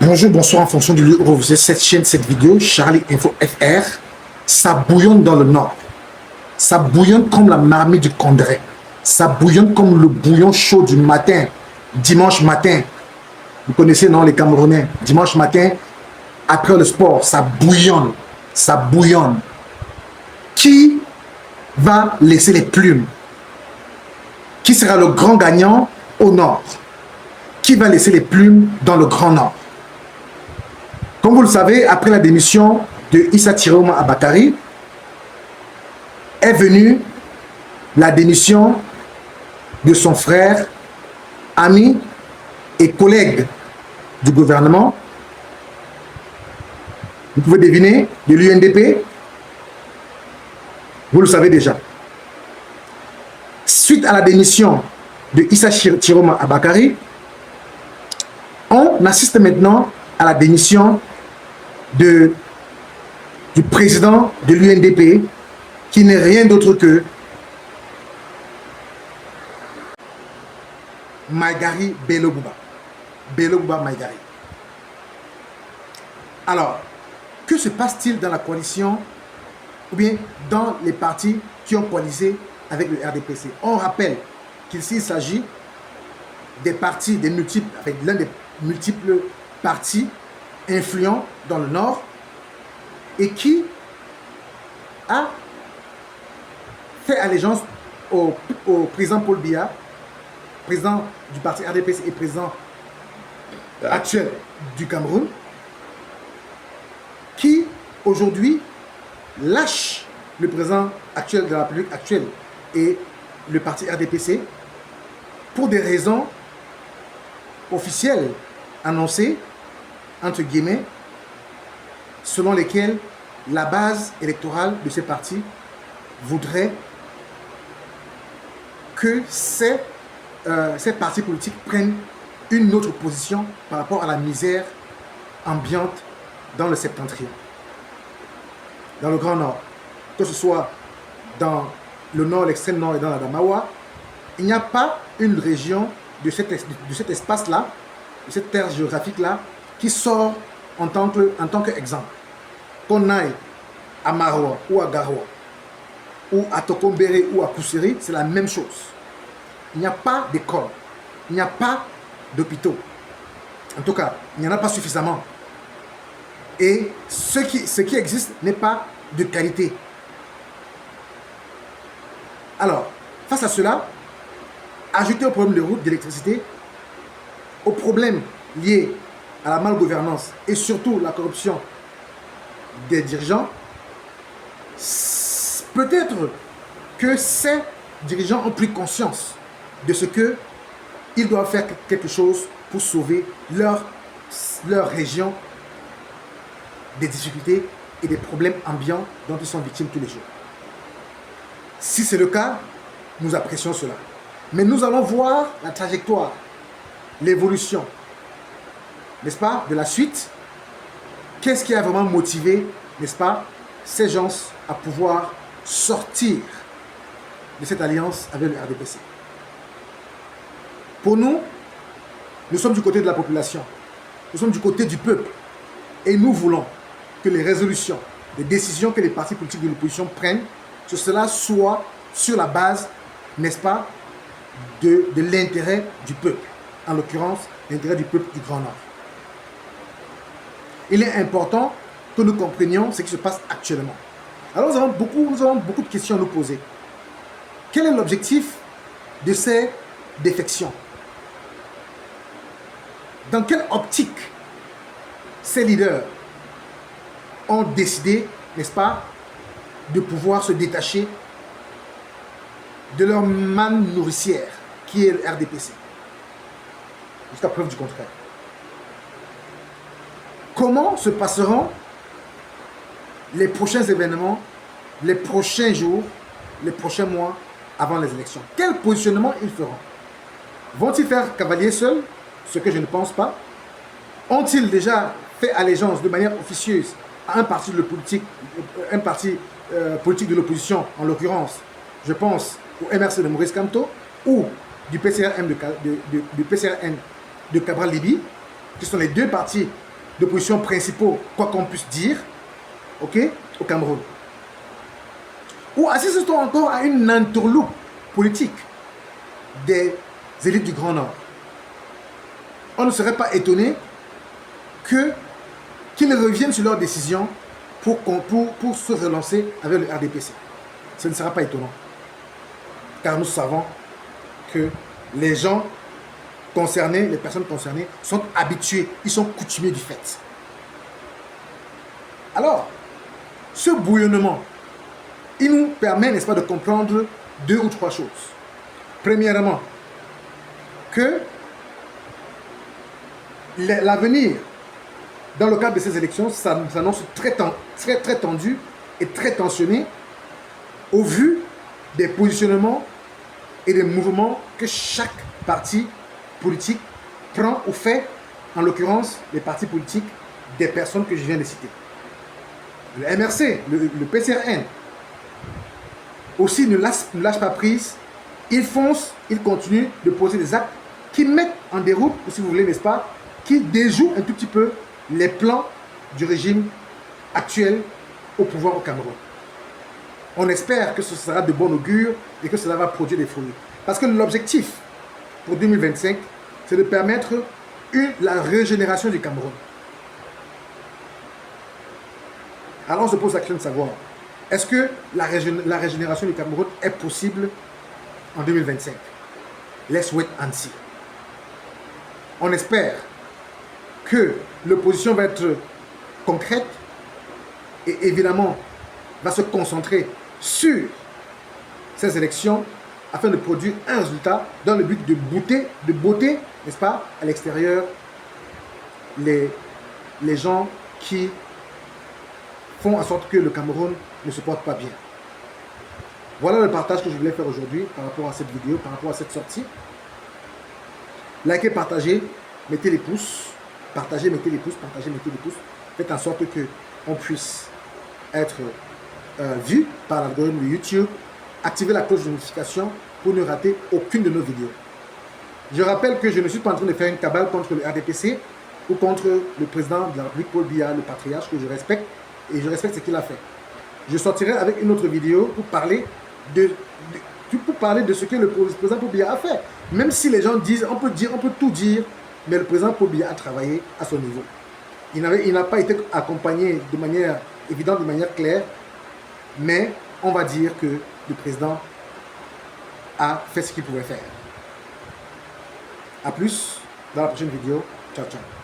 Bonjour, bonsoir en fonction du lieu où vous êtes. Cette chaîne, cette vidéo, Charlie Info FR, ça bouillonne dans le nord. Ça bouillonne comme la marmite du Condré. Ça bouillonne comme le bouillon chaud du matin, dimanche matin. Vous connaissez, non, les Camerounais. Dimanche matin, après le sport, ça bouillonne. Ça bouillonne. Qui va laisser les plumes? Qui sera le grand gagnant au nord? Qui va laisser les plumes dans le grand nord? Comme vous le savez, après la démission de Issa Tiroma Abakari, est venue la démission de son frère, ami et collègue du gouvernement. Vous pouvez deviner, de l'UNDP. Vous le savez déjà. Suite à la démission de Issa Tiroma Abakari, on assiste maintenant à la démission du président de l'UNDP, qui n'est rien d'autre que Maïgari Bello Bouba. Bello Bouba Maïgari. Alors, que se passe-t-il dans la coalition ou bien dans les partis qui ont coalisé avec le RDPC? On rappelle qu'il s'agit des partis, avec l'un des multiples partis influents dans le Nord et qui a fait allégeance au président Paul Biya, président du parti RDPC et président actuel du Cameroun, qui aujourd'hui lâche le président actuel de la République actuelle et le parti RDPC pour des raisons officielles annoncées, entre guillemets, selon lesquelles la base électorale de ces partis voudrait que ces partis politiques prennent une autre position par rapport à la misère ambiante dans le septentrion, dans le Grand Nord, que ce soit dans le Nord, l'extrême Nord et dans la Damawa. Il n'y a pas une région de cet espace-là, de cette terre géographique-là, qui sort en tant qu'exemple. Qu'on aille à Maroua ou à Garoua, ou à Tokombéré ou à Koussiri, c'est la même chose. Il n'y a pas d'école, il n'y a pas d'hôpitaux. En tout cas, il n'y en a pas suffisamment. Et ce qui existe n'est pas de qualité. Alors, face à cela, ajouter au problème de route, d'électricité, aux problèmes liés à la malgouvernance et surtout la corruption des dirigeants, peut-être que ces dirigeants ont pris conscience de ce qu'ils doivent faire quelque chose pour sauver leur région des difficultés et des problèmes ambiants dont ils sont victimes tous les jours. Si c'est le cas, nous apprécions cela. Mais nous allons voir la trajectoire, l'évolution, n'est-ce pas, de la suite. Qu'est-ce qui a vraiment motivé, n'est-ce pas, ces gens à pouvoir sortir de cette alliance avec le RDPC? Pour nous, nous sommes du côté de la population, nous sommes du côté du peuple, et nous voulons que les résolutions, les décisions que les partis politiques de l'opposition prennent, que cela soit sur la base, n'est-ce pas, de l'intérêt du peuple, en l'occurrence l'intérêt du peuple du Grand Nord. Il est important que nous comprenions ce qui se passe actuellement. Alors nous avons beaucoup de questions à nous poser. Quel est l'objectif de ces défections? Dans quelle optique ces leaders ont décidé, n'est-ce pas, de pouvoir se détacher de leur manne nourricière, qui est le RDPC, jusqu'à preuve du contraire? Comment se passeront les prochains événements, les prochains jours, les prochains mois avant les élections? Quel positionnement ils feront? Vont-ils faire cavalier seul? Ce que je ne pense pas. Ont-ils déjà fait allégeance de manière officieuse à un parti politique de l'opposition, en l'occurrence, je pense au MRC de Maurice Kamto ou du PCRN de Cabral Libi, qui sont les deux partis d'opposition principaux, quoi qu'on puisse dire, ok, au Cameroun. Ou assiste-t-on encore à une entourloupe politique des élites du Grand Nord? On ne serait pas étonné qu'ils reviennent sur leurs décisions pour se relancer avec le RDPC. Ce ne sera pas étonnant. Car nous savons que les gens concernés, les personnes concernées, sont habitués, ils sont coutumiers du fait. Alors, ce bouillonnement, il nous permet, n'est-ce pas, de comprendre 2 ou 3 choses. Premièrement, que l'avenir, dans le cadre de ces élections, s'annonce très tendu et très tensionné au vu des positionnements et des mouvements que chaque parti politique prend ou fait, en l'occurrence, les partis politiques des personnes que je viens de citer. Le MRC, le PCRN, aussi ne lâche pas prise. Ils foncent, ils continuent de poser des actes qui mettent en déroute, si vous voulez, n'est-ce pas, qui déjouent un tout petit peu les plans du régime actuel au pouvoir au Cameroun. On espère que ce sera de bon augure et que cela va produire des fruits. Parce que l'objectif pour 2025, c'est de permettre la régénération du Cameroun. Alors on se pose la question de savoir, est-ce que la régénération du Cameroun est possible en 2025? Let's wait and see. On espère que l'opposition va être concrète et évidemment va se concentrer sur ces élections afin de produire un résultat dans le but de botter, n'est-ce pas, à l'extérieur les gens qui font en sorte que le Cameroun ne se porte pas bien. Voilà le partage que je voulais faire aujourd'hui par rapport à cette vidéo, par rapport à cette sortie. Likez, partagez, mettez les pouces, partagez, mettez les pouces, partagez, mettez les pouces. Faites en sorte que on puisse être vu par l'algorithme de YouTube. Activez la cloche de notification pour ne rater aucune de nos vidéos. Je rappelle que je ne suis pas en train de faire une cabale contre le RDPC ou contre le président de la République, Paul Biya, le patriarche, que je respecte, et je respecte ce qu'il a fait. Je sortirai avec une autre vidéo pour parler de ce que le président Paul Biya a fait. Même si les gens disent, on peut tout dire, mais le président Paul Biya a travaillé à son niveau. Il n'a pas été accompagné de manière évidente, de manière claire, mais on va dire que le président a fait ce qu'il pouvait faire. A plus dans la prochaine vidéo. Ciao, ciao.